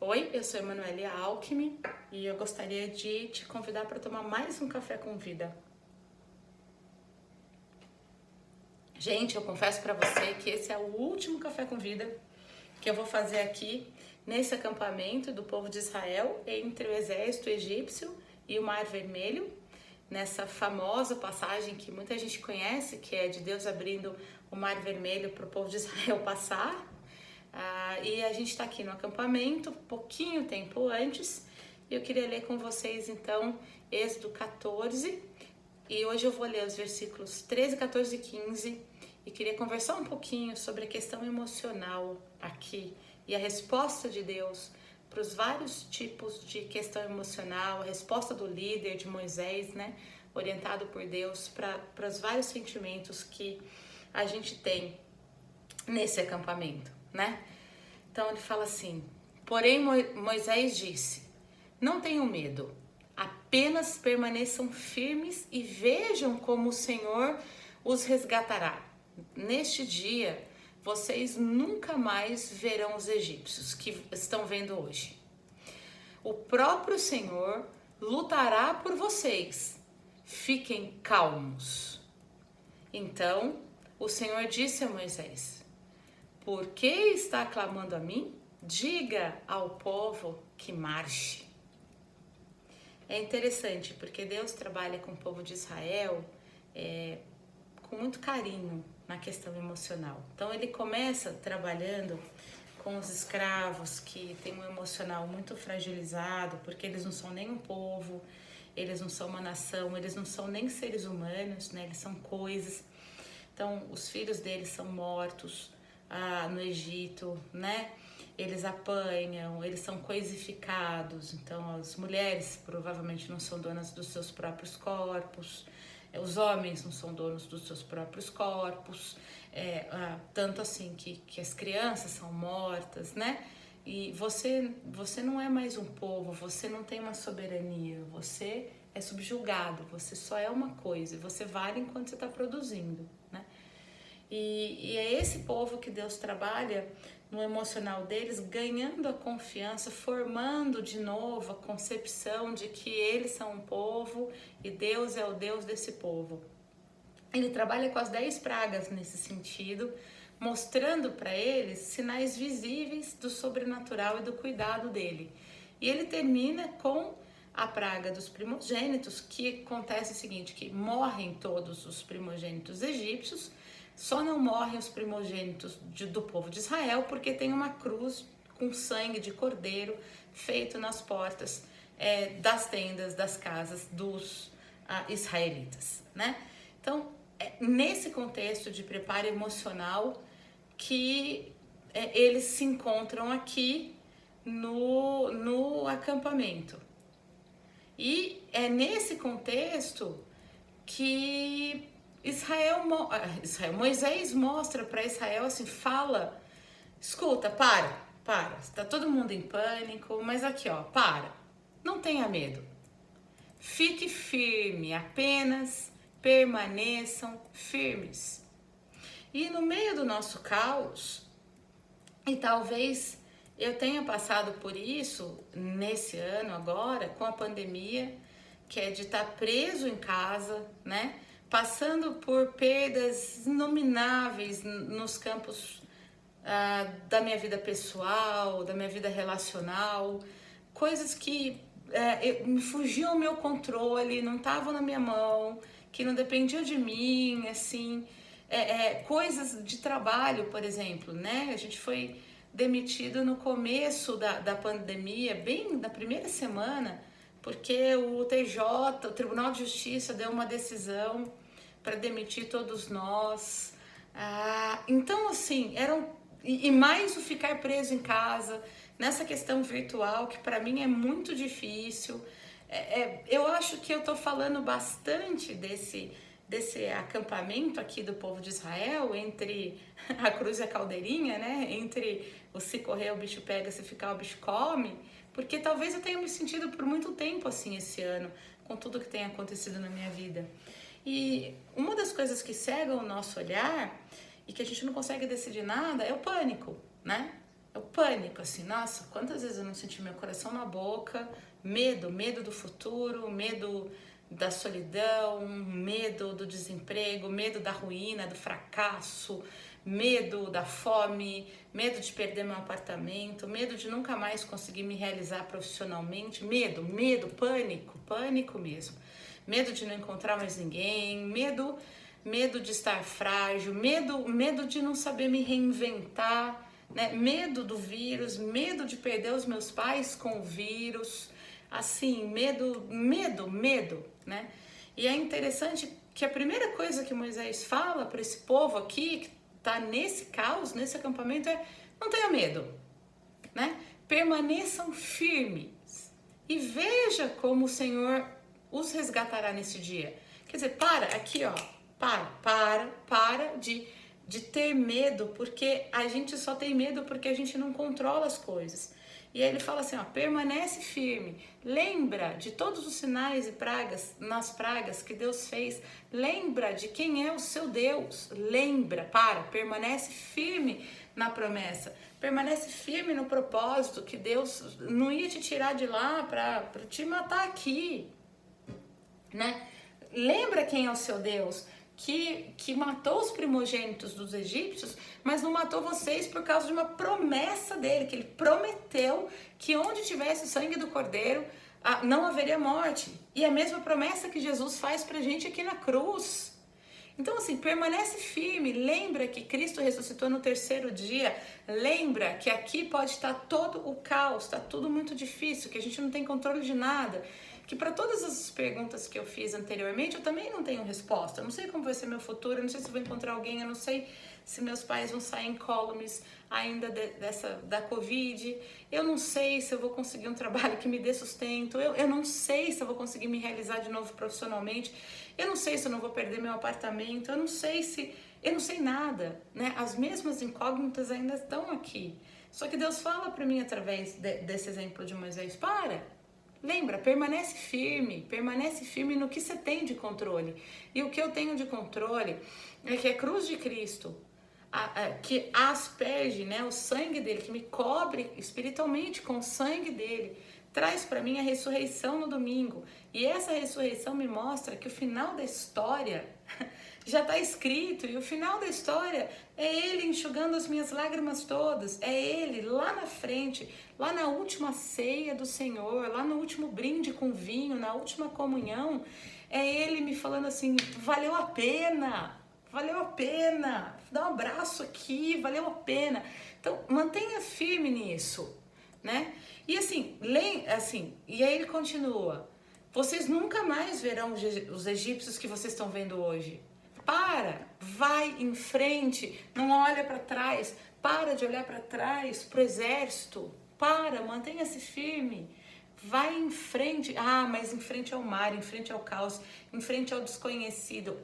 Oi, eu sou Emanuele Alckmin e eu gostaria de te convidar para tomar mais um café com vida. Gente, eu confesso para você que esse é o último café com vida que eu vou fazer aqui nesse acampamento do povo de Israel entre o exército egípcio e o Mar Vermelho, nessa famosa passagem que muita gente conhece, que é de Deus abrindo o Mar Vermelho para o povo de Israel passar. E a gente está aqui no acampamento, pouquinho tempo antes, e eu queria ler com vocês então Êxodo 14, e hoje eu vou ler os versículos 13, 14 e 15, e queria conversar um pouquinho sobre a questão emocional aqui, e a resposta de Deus para os vários tipos de questão emocional, a resposta do líder de Moisés, né, orientado por Deus para os vários sentimentos que a gente tem nesse acampamento, né? Então ele fala assim: porém Moisés disse, não tenham medo, apenas permaneçam firmes e vejam como o Senhor os resgatará. Neste dia, vocês nunca mais verão os egípcios que estão vendo hoje. O próprio Senhor lutará por vocês. Fiquem calmos. Então, o Senhor disse a Moisés: por que está clamando a mim? Diga ao povo que marche. É interessante porque Deus trabalha com o povo de Israel com muito carinho na questão emocional. Então ele começa trabalhando com os escravos que têm um emocional muito fragilizado, porque eles não são nem um povo, eles não são uma nação, eles não são nem seres humanos, né? Eles são coisas. Então os filhos deles são mortos no Egito, né? Eles apanham, eles são coisificados. Então as mulheres provavelmente não são donas dos seus próprios corpos, os homens não são donos dos seus próprios corpos, tanto assim que as crianças são mortas, né? E você não é mais um povo, você não tem uma soberania, você é subjugado, você só é uma coisa, e você vale enquanto você está produzindo, né? E é esse povo que Deus trabalha no emocional deles, ganhando a confiança, formando de novo a concepção de que eles são um povo e Deus é o Deus desse povo. Ele trabalha com as 10 pragas nesse sentido, mostrando para eles sinais visíveis do sobrenatural e do cuidado dele. E ele termina com a praga dos primogênitos, que acontece o seguinte, que morrem todos os primogênitos egípcios, só não morrem os primogênitos do povo de Israel, porque tem uma cruz com sangue de cordeiro feito nas portas das tendas, das casas dos israelitas, né? Então, nesse contexto de preparo emocional que eles se encontram aqui no acampamento. E é nesse contexto que Moisés mostra para Israel assim, fala, escuta, para, está todo mundo em pânico, mas aqui ó, não tenha medo, fique firme, apenas permaneçam firmes. E no meio do nosso caos, e talvez eu tenha passado por isso nesse ano agora, com a pandemia, que é de estar preso em casa, né? Passando por perdas inomináveis nos campos da minha vida pessoal, da minha vida relacional, coisas que me fugiam ao meu controle, não estavam na minha mão, que não dependiam de mim, assim, coisas de trabalho, por exemplo, né? A gente foi demitido no começo da pandemia, bem na primeira semana, porque o TJ, o Tribunal de Justiça, deu uma decisão para demitir todos nós. Então, assim, e mais o ficar preso em casa, nessa questão virtual, que para mim é muito difícil. Eu acho que eu tô falando bastante desse acampamento aqui do povo de Israel, entre a cruz e a caldeirinha, né? Entre o se correr o bicho pega, se ficar o bicho come, porque talvez eu tenha me sentido por muito tempo assim esse ano, com tudo que tem acontecido na minha vida. E uma das coisas que cegam o nosso olhar e que a gente não consegue decidir nada é o pânico, né? o pânico, assim, nossa, quantas vezes eu não senti meu coração na boca, medo do futuro, medo da solidão, medo do desemprego, medo da ruína, do fracasso, medo da fome, medo de perder meu apartamento, medo de nunca mais conseguir me realizar profissionalmente, medo, pânico mesmo. Medo de não encontrar mais ninguém, medo de estar frágil, medo de não saber me reinventar, né? Medo do vírus, medo de perder os meus pais com o vírus, assim, medo, né? E é interessante que a primeira coisa que Moisés fala para esse povo aqui, que está nesse caos, nesse acampamento, é: não tenha medo, né? Permaneçam firmes e veja como o Senhor os resgatará nesse dia. Quer dizer, aqui, ó, para de ter medo, porque a gente só tem medo porque a gente não controla as coisas. E aí ele fala assim, ó, permanece firme, lembra de todos os sinais e pragas, nas pragas que Deus fez, lembra de quem é o seu Deus, permanece firme na promessa, permanece firme no propósito que Deus não ia te tirar de lá para te matar aqui, né? Lembra quem é o seu Deus, que matou os primogênitos dos egípcios, mas não matou vocês por causa de uma promessa dele, que ele prometeu que onde tivesse o sangue do cordeiro, não haveria morte. E a mesma promessa que Jesus faz pra gente aqui na cruz. Então, assim, permanece firme, lembra que Cristo ressuscitou no terceiro dia, lembra que aqui pode estar todo o caos, está tudo muito difícil, que a gente não tem controle de nada, que para todas as perguntas que eu fiz anteriormente, eu também não tenho resposta. Eu não sei como vai ser meu futuro, eu não sei se vou encontrar alguém, eu não sei se meus pais vão sair incólumes ainda da Covid, eu não sei se eu vou conseguir um trabalho que me dê sustento, eu não sei se eu vou conseguir me realizar de novo profissionalmente, eu não sei se eu não vou perder meu apartamento, eu não sei nada, né? As mesmas incógnitas ainda estão aqui. Só que Deus fala para mim através desse exemplo de Moisés, lembra, permanece firme no que você tem de controle. E o que eu tenho de controle é que a cruz de Cristo, que asperge, né, o sangue dele, que me cobre espiritualmente com o sangue dele, traz para mim a ressurreição no domingo. E essa ressurreição me mostra que o final da história já está escrito, e o final da história é ele enxugando as minhas lágrimas todas, é ele lá na frente, lá na última ceia do Senhor, lá no último brinde com vinho, na última comunhão, é ele me falando assim, valeu a pena, dá um abraço aqui, valeu a pena. Então, mantenha firme nisso, né? E assim, e aí ele continua, vocês nunca mais verão os egípcios que vocês estão vendo hoje. Vai em frente, não olha para trás, para de olhar para trás, pro exército, mantenha-se firme, vai em frente, mas em frente ao mar, em frente ao caos, em frente ao desconhecido,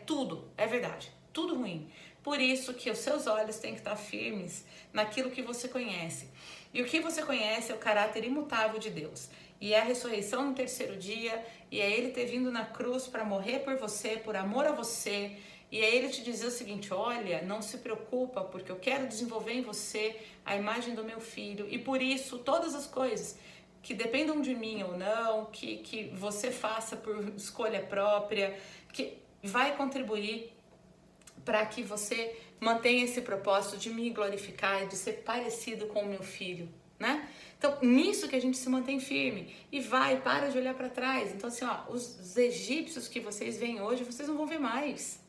tudo, é verdade, tudo ruim. Por isso que os seus olhos têm que estar firmes naquilo que você conhece. E o que você conhece é o caráter imutável de Deus. E é a ressurreição no terceiro dia, e é ele ter vindo na cruz para morrer por você, por amor a você. E é ele te dizer o seguinte, olha, não se preocupa, porque eu quero desenvolver em você a imagem do meu filho. E por isso, todas as coisas que dependam de mim ou não, que você faça por escolha própria, que vai contribuir para que você mantenha esse propósito de me glorificar, de ser parecido com o meu filho, né? Então, nisso que a gente se mantém firme e para de olhar para trás. Então, assim, os egípcios que vocês veem hoje, vocês não vão ver mais.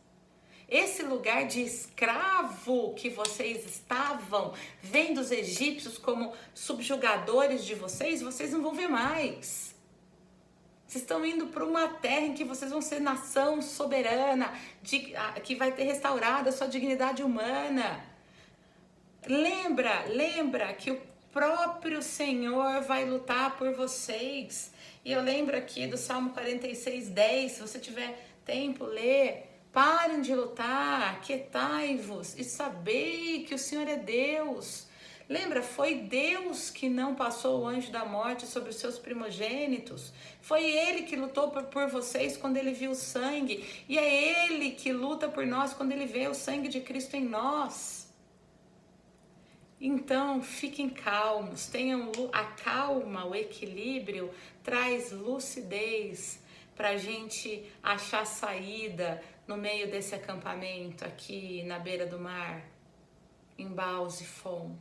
Esse lugar de escravo que vocês estavam, vendo os egípcios como subjugadores de vocês não vão ver mais. Vocês estão indo para uma terra em que vocês vão ser nação soberana, que vai ter restaurado a sua dignidade humana. Lembra que o próprio Senhor vai lutar por vocês. E eu lembro aqui do Salmo 46:10, se você tiver tempo, lê. Parem de lutar, quietai-vos e sabei que o Senhor é Deus. Lembra, foi Deus que não passou o anjo da morte sobre os seus primogênitos. Foi Ele que lutou por vocês quando Ele viu o sangue. E é Ele que luta por nós quando Ele vê o sangue de Cristo em nós. Então, fiquem calmos, tenham a calma, o equilíbrio traz lucidez para a gente achar saída no meio desse acampamento aqui na beira do mar, em Baal-Zephon,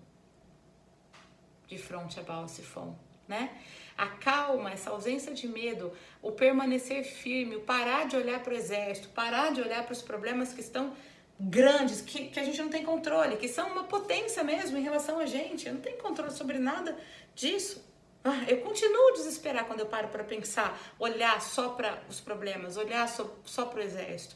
de frente a Baal-Zephon, né? A calma, essa ausência de medo, o permanecer firme, o parar de olhar para o exército, parar de olhar para os problemas que estão grandes, que a gente não tem controle, que são uma potência mesmo em relação a gente. Eu não tenho controle sobre nada disso. Eu continuo a desesperar quando eu paro para pensar, olhar só para os problemas, olhar só para o exército.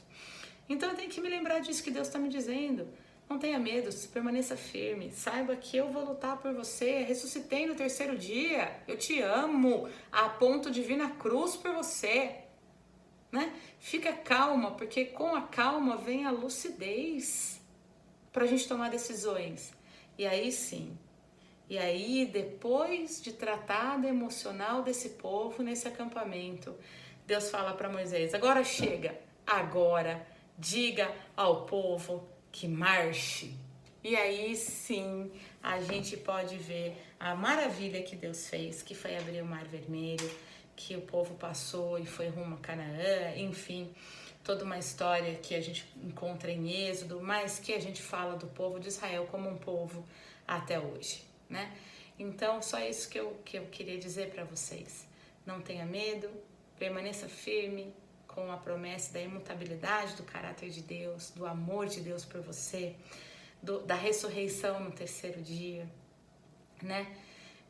Então eu tenho que me lembrar disso que Deus está me dizendo. Não tenha medo, permaneça firme. Saiba que eu vou lutar por você. Ressuscitei no terceiro dia. Eu te amo a ponto de vir na cruz por você. Né? Fica calma, porque com a calma vem a lucidez para a gente tomar decisões. E aí sim. E aí, depois de tratar do emocional desse povo nesse acampamento, Deus fala para Moisés: agora chega, agora diga ao povo que marche. E aí sim a gente pode ver a maravilha que Deus fez, que foi abrir o Mar Vermelho, que o povo passou e foi rumo a Canaã, enfim, toda uma história que a gente encontra em Êxodo, mas que a gente fala do povo de Israel como um povo até hoje, né? Então, só isso que eu queria dizer para vocês. Não tenha medo, permaneça firme, com a promessa da imutabilidade do caráter de Deus, do amor de Deus por você, da ressurreição no terceiro dia, né?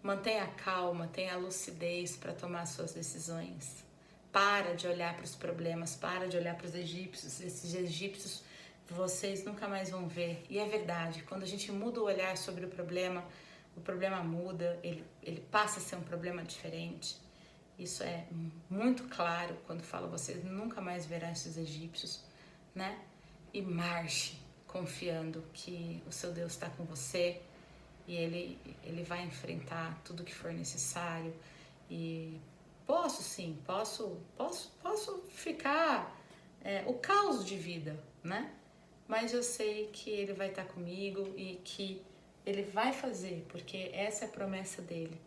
Mantenha a calma, tenha a lucidez para tomar suas decisões. Para de olhar para os problemas, para de olhar para os egípcios. Esses egípcios vocês nunca mais vão ver. E é verdade, quando a gente muda o olhar sobre o problema muda, ele passa a ser um problema diferente. Isso é muito claro quando falo, vocês nunca mais verão esses egípcios, né? E marche confiando que o seu Deus está com você e ele vai enfrentar tudo que for necessário. E posso ficar o caos de vida, né? Mas eu sei que ele vai estar comigo e que ele vai fazer, porque essa é a promessa dele.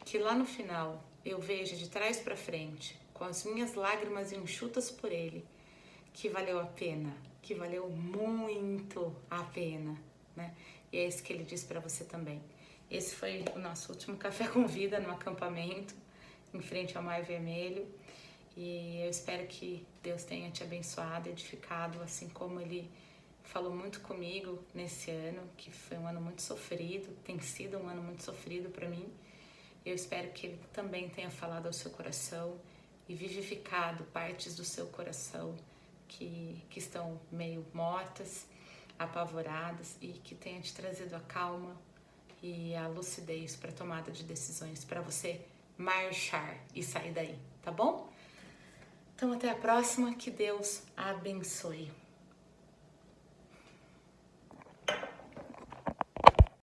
Que lá no final eu veja de trás para frente, com as minhas lágrimas enxutas por ele, que valeu a pena, que valeu muito a pena, né? E é isso que ele diz para você também. Esse foi o nosso último Café com Vida no acampamento, em frente ao Mar Vermelho. E eu espero que Deus tenha te abençoado, edificado, assim como ele falou muito comigo nesse ano, que foi um ano muito sofrido, tem sido um ano muito sofrido para mim. Eu espero que ele também tenha falado ao seu coração e vivificado partes do seu coração que estão meio mortas, apavoradas, e que tenha te trazido a calma e a lucidez para tomada de decisões, para você marchar e sair daí, tá bom? Então até a próxima, que Deus abençoe.